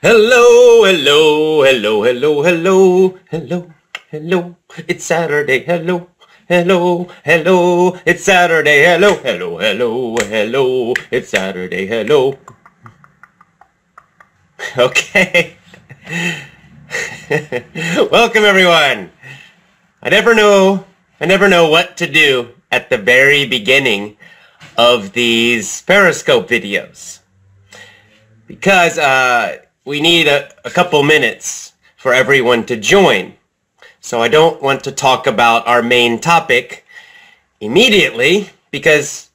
Hello, hello, hello, hello, hello, hello, hello, it's Saturday, hello, hello, hello, it's Saturday, hello, hello, hello, hello, it's Saturday, hello. Okay. Welcome everyone. I never know what to do at the very beginning of these Periscope videos because we need a couple minutes for everyone to join. So I don't want to talk about our main topic immediately because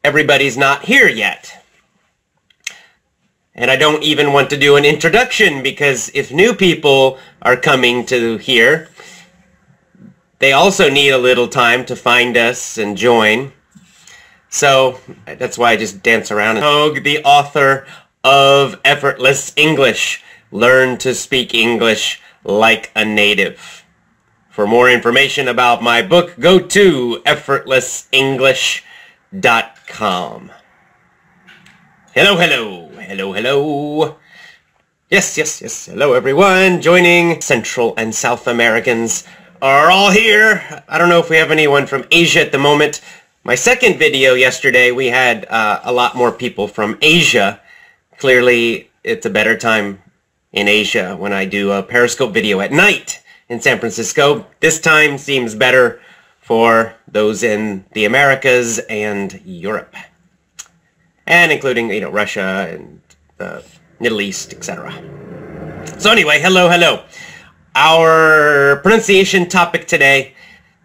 everybody's not here yet. And I don't even want to do an introduction because if new people are coming to here, they also need a little time to find us and join. So that's why I just dance around. Hogue, the author of Effortless English. Learn to speak English like a native. For more information about my book, go to effortlessenglish.com. Hello, hello, hello, hello. Yes, yes, yes. Hello, everyone. Joining Central and South Americans are all here. I don't know if we have anyone from Asia at the moment. My second video yesterday, we had a lot more people from Asia. Clearly, it's a better time in Asia when I do a Periscope video at night in San Francisco. This time seems better for those in the Americas and Europe. And including, Russia and the Middle East, etc. So anyway, hello, hello. Our pronunciation topic today,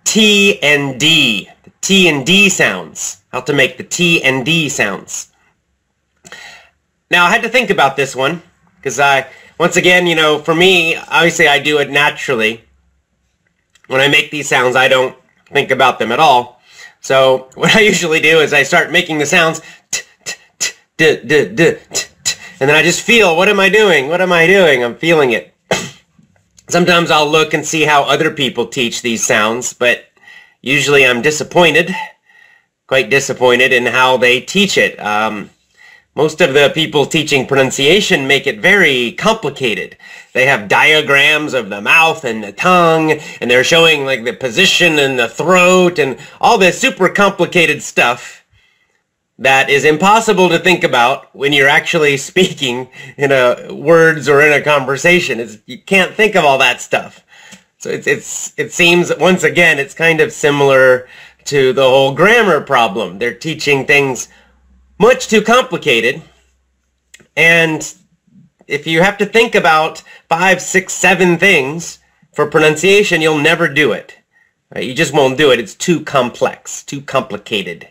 T and D. The T and D sounds. How to make the T and D sounds. Now, I had to think about this one because once again, for me, obviously I do it naturally. When I make these sounds, I don't think about them at all. So what I usually do is I start making the sounds t, t, t, d, d, d, t, t, and then I just feel, what am I doing? What am I doing? I'm feeling it. Sometimes I'll look and see how other people teach these sounds, but usually I'm disappointed, quite disappointed in how they teach it. Most of the people teaching pronunciation make it very complicated. They have diagrams of the mouth and the tongue, and they're showing like the position in the throat and all this super complicated stuff that is impossible to think about when you're actually speaking in words or in a conversation. You can't think of all that stuff. So it seems, once again, it's kind of similar to the whole grammar problem. They're teaching things much too complicated, and if you have to think about 5, 6, 7 things for pronunciation, you'll never do it. Right? You just won't do it. It's too complex, too complicated.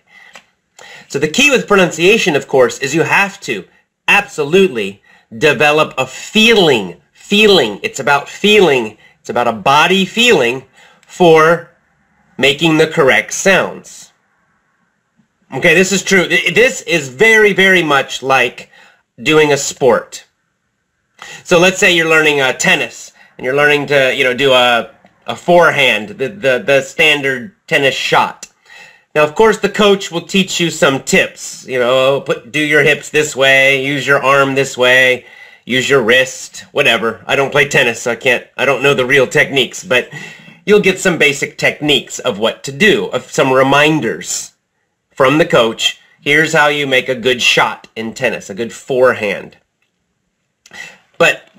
So the key with pronunciation, of course, is you have to absolutely develop a feeling. It's about feeling. It's about a body feeling for making the correct sounds. Okay, this is true. This is very, very much like doing a sport. So let's say you're learning tennis, and you're learning to, do a forehand, the standard tennis shot. Now, of course, the coach will teach you some tips. Do your hips this way, use your arm this way, use your wrist, whatever. I don't play tennis, so I don't know the real techniques, but you'll get some basic techniques of what to do, of some reminders from the coach. Here's how you make a good shot in tennis, a good forehand. But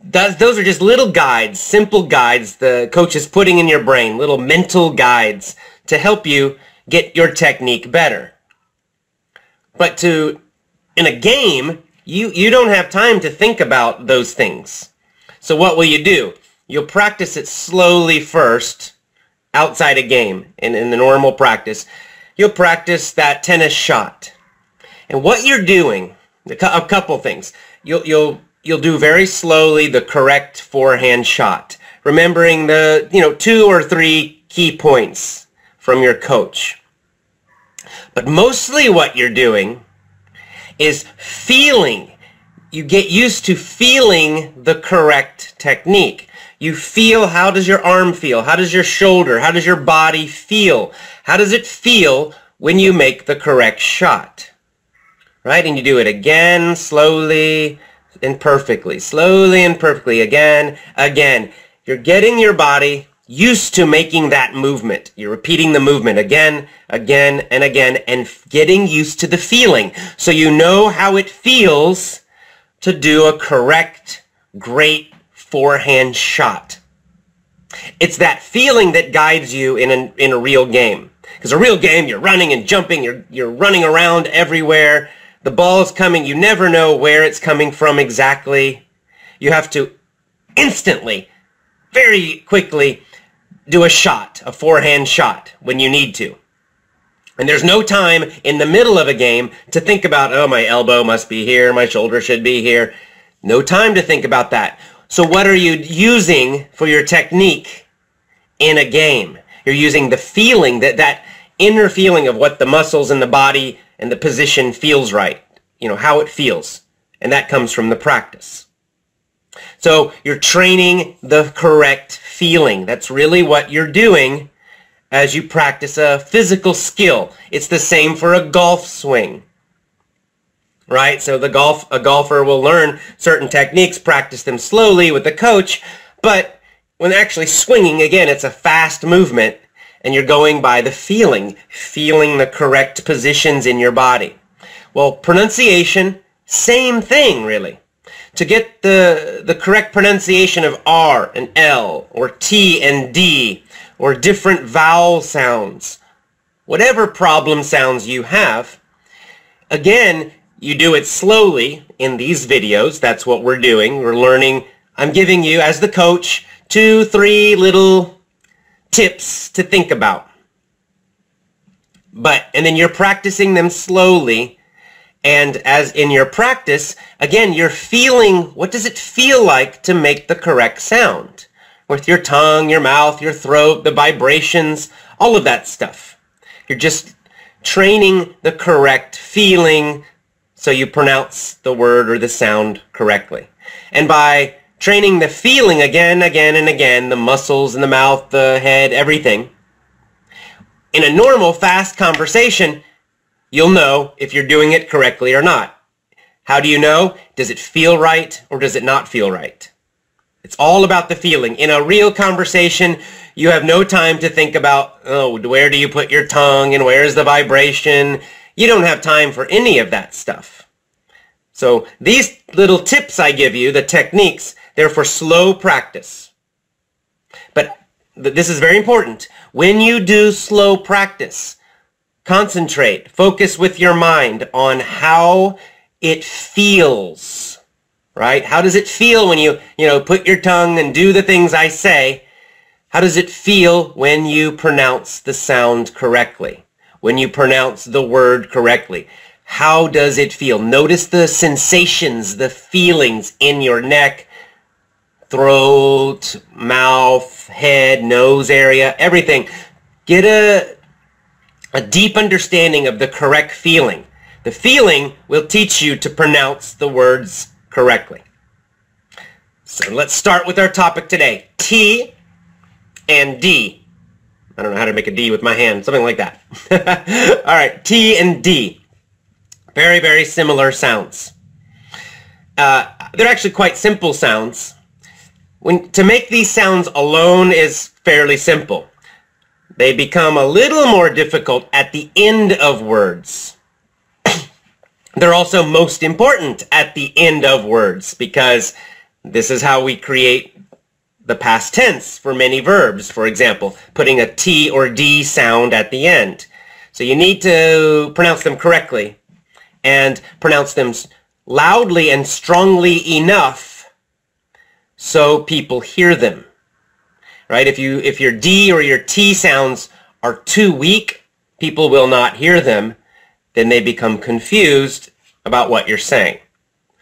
those are just little guides, simple guides the coach is putting in your brain, little mental guides to help you get your technique better. But in a game, you don't have time to think about those things. So what will you do? You'll practice it slowly first, outside a game, in the normal practice. You'll practice that tennis shot. And what you're doing, a couple things. You'll do very slowly the correct forehand shot, remembering the 2 or 3 key points from your coach. But mostly what you're doing is feeling. You get used to feeling the correct technique. You feel, how does your arm feel? How does your shoulder? How does your body feel? How does it feel when you make the correct shot? Right? And you do it again, slowly, and perfectly, slowly and perfectly, again, again. You're getting your body used to making that movement. You're repeating the movement again, again, and again, and getting used to the feeling. So you know how it feels to do a correct, great forehand shot. It's that feeling that guides you in a real game. Because a real game, you're running and jumping, you're running around everywhere. The ball's coming, you never know where it's coming from exactly. You have to instantly, very quickly, do a shot, a forehand shot, when you need to. And there's no time in the middle of a game to think about, oh, my elbow must be here, my shoulder should be here. No time to think about that. So what are you using for your technique in a game? You're using the feeling, that inner feeling of what the muscles in the body and the position feels right. You know, how it feels. And that comes from the practice. So you're training the correct feeling. That's really what you're doing as you practice a physical skill. It's the same for a golf swing. Right? So a golfer will learn certain techniques, practice them slowly with the coach, but when actually swinging, again, it's a fast movement, and you're going by the feeling the correct positions in your body. Well, pronunciation, same thing, really. To get the correct pronunciation of R and L, or T and D, or different vowel sounds, whatever problem sounds you have, again, you do it slowly in these videos. That's what we're doing. We're learning. I'm giving you, as the coach, 2, 3 little tips to think about. And then you're practicing them slowly. And as in your practice, again, you're feeling, what does it feel like to make the correct sound? With your tongue, your mouth, your throat, the vibrations, all of that stuff. You're just training the correct feeling so you pronounce the word or the sound correctly. And by training the feeling again, again, and again, the muscles in the mouth, the head, everything, in a normal, fast conversation, you'll know if you're doing it correctly or not. How do you know? Does it feel right or does it not feel right? It's all about the feeling. In a real conversation, you have no time to think about, oh, where do you put your tongue and where's the vibration? You don't have time for any of that stuff. So these little tips I give you, the techniques, they're for slow practice. But this is very important. When you do slow practice, concentrate, focus with your mind on how it feels, right? How does it feel when you put your tongue and do the things I say? How does it feel when you pronounce the sound correctly? When you pronounce the word correctly? How does it feel? Notice the sensations, the feelings in your neck, throat, mouth, head, nose area, everything. Get a deep understanding of the correct feeling. The feeling will teach you to pronounce the words correctly. So let's start with our topic today. T and D. I don't know how to make a D with my hand, something like that. All right, T and D. Very, very similar sounds. They're actually quite simple sounds. To make these sounds alone is fairly simple. They become a little more difficult at the end of words. They're also most important at the end of words because this is how we create the past tense for many verbs. For example, putting a T or D sound at the end. So you need to pronounce them correctly and pronounce them loudly and strongly enough so people hear them. Right? If your D or your T sounds are too weak, people will not hear them. Then they become confused about what you're saying.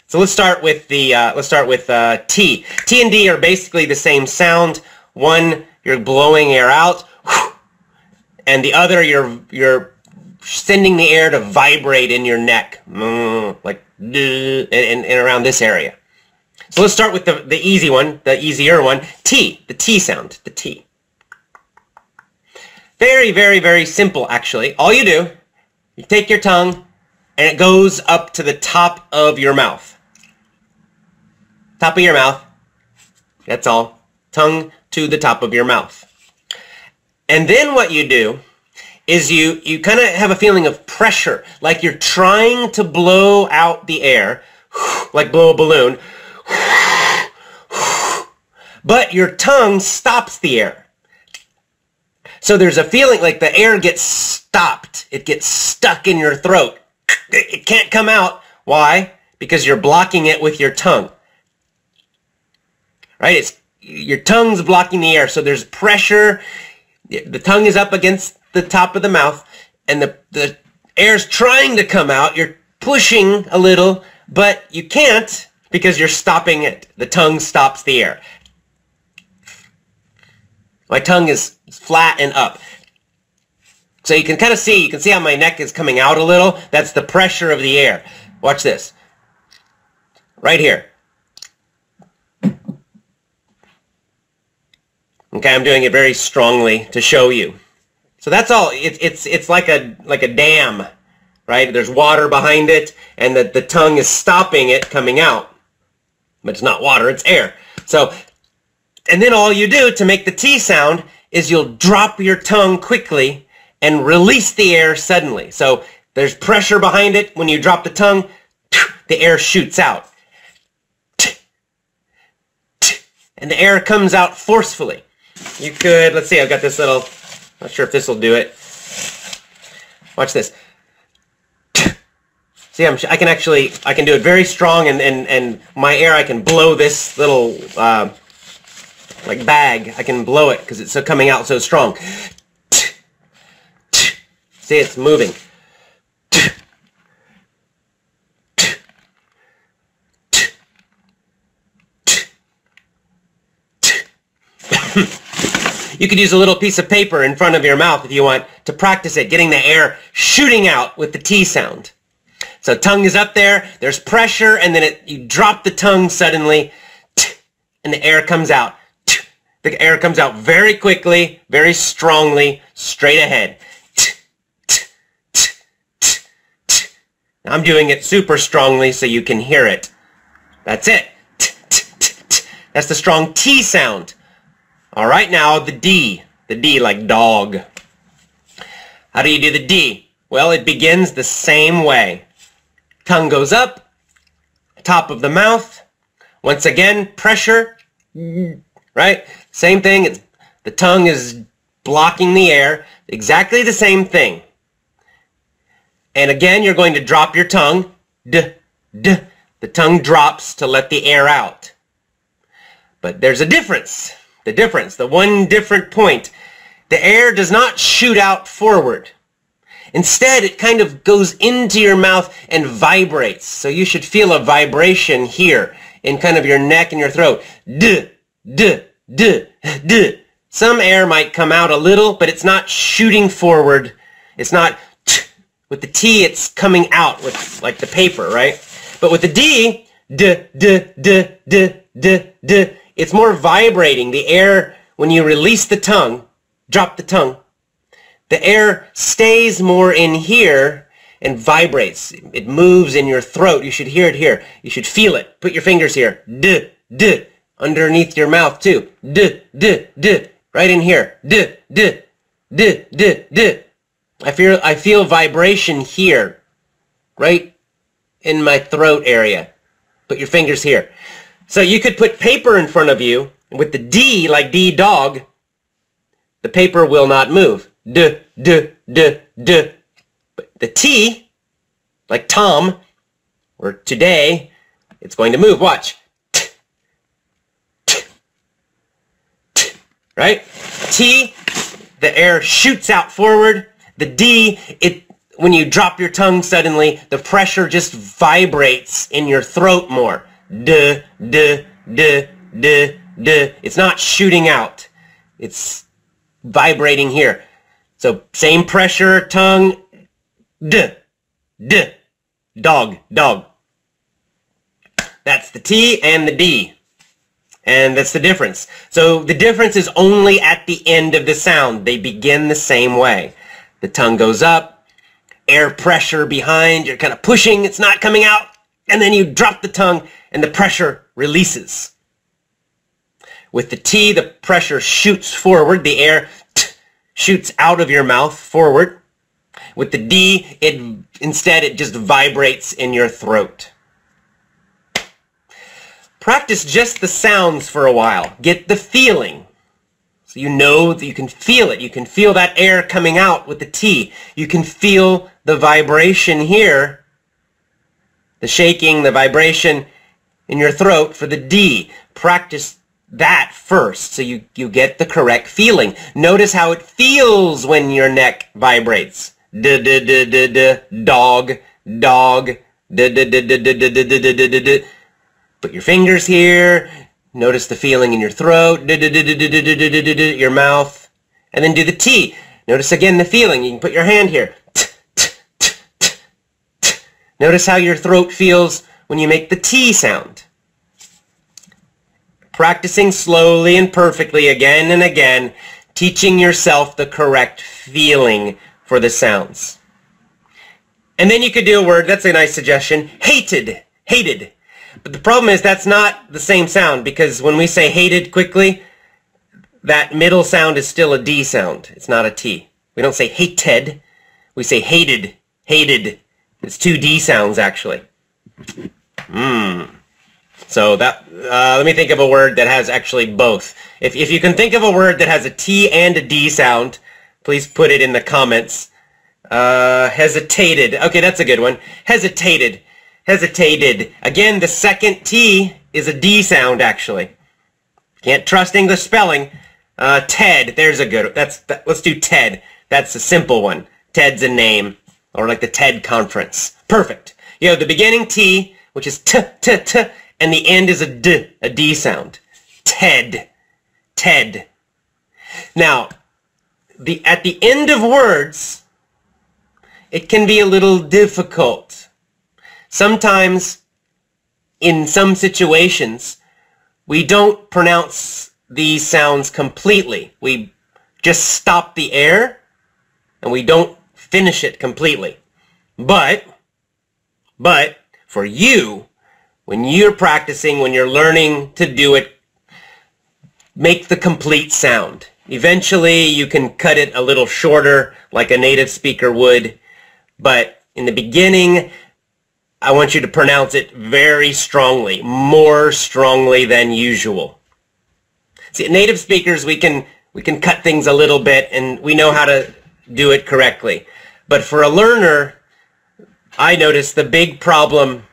So let's start with T. T and D are basically the same sound. One, you're blowing air out, and the other, you're sending the air to vibrate in your neck, like and around this area. So let's start with the easy one, the easier one, T, the T sound, the T. Very, very, very simple, actually. All you do, you take your tongue, and it goes up to the top of your mouth. top of your mouth. That's all. Tongue to the top of your mouth. And then what you do is you kind of have a feeling of pressure, like you're trying to blow out the air, like blow a balloon, but your tongue stops the air. So there's a feeling like the air gets stopped. It gets stuck in your throat. It can't come out. Why? Because you're blocking it with your tongue. Right? Your tongue's blocking the air, so there's pressure. The tongue is up against the top of the mouth, and the air's trying to come out. You're pushing a little, but you can't because you're stopping it. The tongue stops the air. My tongue is flat and up. So you can kind of see, how my neck is coming out a little. That's the pressure of the air. Watch this. Right here. Okay, I'm doing it very strongly to show you. So that's all. It's like a dam, right? There's water behind it, and the tongue is stopping it coming out. But it's not water, it's air. So, and then all you do to make the T sound is you'll drop your tongue quickly and release the air suddenly. So there's pressure behind it. When you drop the tongue, the air shoots out. And the air comes out forcefully. You could, let's see, I've got this little, not sure if this will do it. Watch this. See, I can do it very strong, and my air, I can blow this little, like bag. I can blow it because it's coming out so strong. See, it's moving. You could use a little piece of paper in front of your mouth if you want to practice it, getting the air shooting out with the T sound. So tongue is up there, there's pressure, and then you drop the tongue suddenly, and the air comes out. The air comes out very quickly, very strongly, straight ahead. I'm doing it super strongly so you can hear it. That's it. That's the strong T sound. All right, now the D like dog. How do you do the D? Well, it begins the same way. Tongue goes up, top of the mouth. Once again, pressure, right? Same thing, the tongue is blocking the air. Exactly the same thing. And again, you're going to drop your tongue. D. The tongue drops to let the air out. But there's a difference. The one different point. The air does not shoot out forward. Instead, it kind of goes into your mouth and vibrates. So you should feel a vibration here in kind of your neck and your throat. D. Some air might come out a little, but it's not shooting forward. It's not with the T, it's coming out with like the paper, right? But with the D, it's more vibrating. The air, when you release the tongue, drop the tongue, the air stays more in here and vibrates. It moves in your throat. You should hear it here. You should feel it. Put your fingers here. D. Underneath your mouth too. D. Right in here. D. I feel vibration here. Right in my throat area. Put your fingers here. So you could put paper in front of you, and with the D, like D dog, the paper will not move. D. But the T, like Tom, or today, it's going to move. Watch. Right? T, the air shoots out forward. The D, when you drop your tongue suddenly, the pressure just vibrates in your throat more. D. It's not shooting out. It's vibrating here. So same pressure, tongue, D. Dog. That's the T and the D. And that's the difference. So the difference is only at the end of the sound. They begin the same way. The tongue goes up, air pressure behind, you're kind of pushing, it's not coming out, and then you drop the tongue, and the pressure releases. With the T, the pressure shoots forward. The air shoots out of your mouth forward. With the D, instead it just vibrates in your throat. Practice just the sounds for a while. Get the feeling. So you know that you can feel it. You can feel that air coming out with the T. You can feel the vibration here, the shaking, the vibration in your throat for the D. Practice that first so you get the correct feeling. Notice how it feels when your neck vibrates. Dog, dog, put your fingers here. Notice the feeling in your throat, your mouth, and then do the T. Notice again the feeling. You can put your hand here. Notice how your throat feels when you make the T sound. Practicing slowly and perfectly again and again, teaching yourself the correct feeling for the sounds. And then you could do a word, that's a nice suggestion, hated, hated. But the problem is that's not the same sound, because when we say hated quickly, that middle sound is still a D sound. It's not a T. We don't say hated. We say hated, hated. It's two D sounds, actually. So that, let me think of a word that has actually both. If you can think of a word that has a T and a D sound, please put it in the comments. Hesitated. Okay, that's a good one. Hesitated. Hesitated. Again, the second T is a D sound, actually. Can't trust English spelling. Ted. There's a good one. Let's do Ted. That's a simple one. Ted's a name. Or like the TED conference. Perfect. You have the beginning T, which is T, T, T, and the end is a D sound. Ted. Ted. Now, at the end of words, it can be a little difficult. Sometimes, in some situations, we don't pronounce these sounds completely. We just stop the air, and we don't finish it completely. But, for you, when you're practicing, when you're learning to do it, make the complete sound. Eventually, you can cut it a little shorter, like a native speaker would, but in the beginning, I want you to pronounce it very strongly, more strongly than usual. See, native speakers, we can cut things a little bit, and we know how to do it correctly. But for a learner, I notice the big problem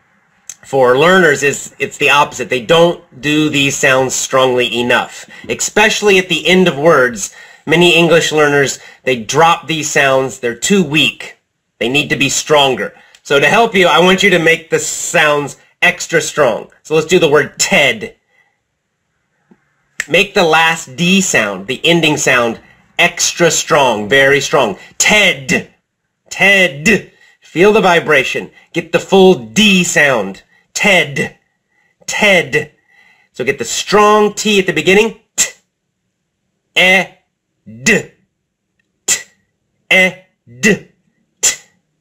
for learners is it's the opposite. They don't do these sounds strongly enough. Especially at the end of words, many English learners, they drop these sounds. They're too weak. They need to be stronger. So to help you, I want you to make the sounds extra strong. So let's do the word TED. Make the last D sound, the ending sound, extra strong, very strong. TED. TED. Feel the vibration. Get the full D sound. TED. TED. So get the strong T at the beginning. T. E. D. T. E. D. T.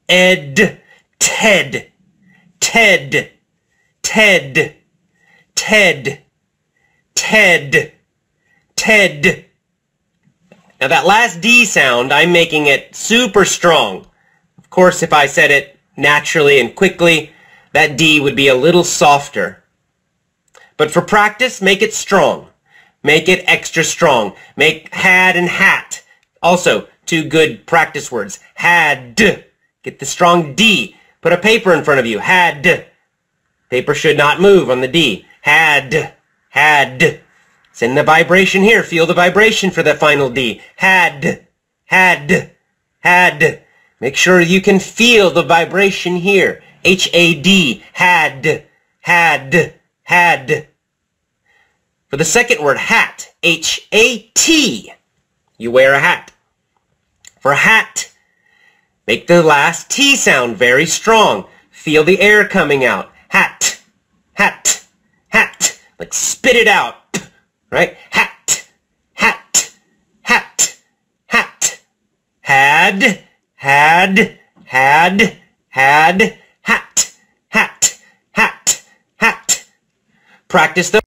Ed. TED. TED. TED. TED. TED. TED. Now that last D sound, I'm making it super strong. Of course, if I said it naturally and quickly, that D would be a little softer. But for practice, make it strong. Make it extra strong. Make had and hat. Also, two good practice words. Had. Get the strong D. Put a paper in front of you. Had. Paper should not move on the D. Had. Had. Send the vibration here. Feel the vibration for that final D. Had. Had. Had. Make sure you can feel the vibration here. H-A-D. Had. Had. Had. For the second word, hat. H-A-T. You wear a hat. For hat, make the last T sound very strong. Feel the air coming out. Hat. Hat. Hat. Like spit it out. Right? Hat. Hat. Hat. Hat. Had. Had. Had. Had. Hat. Hat. Hat. Hat. Practice them.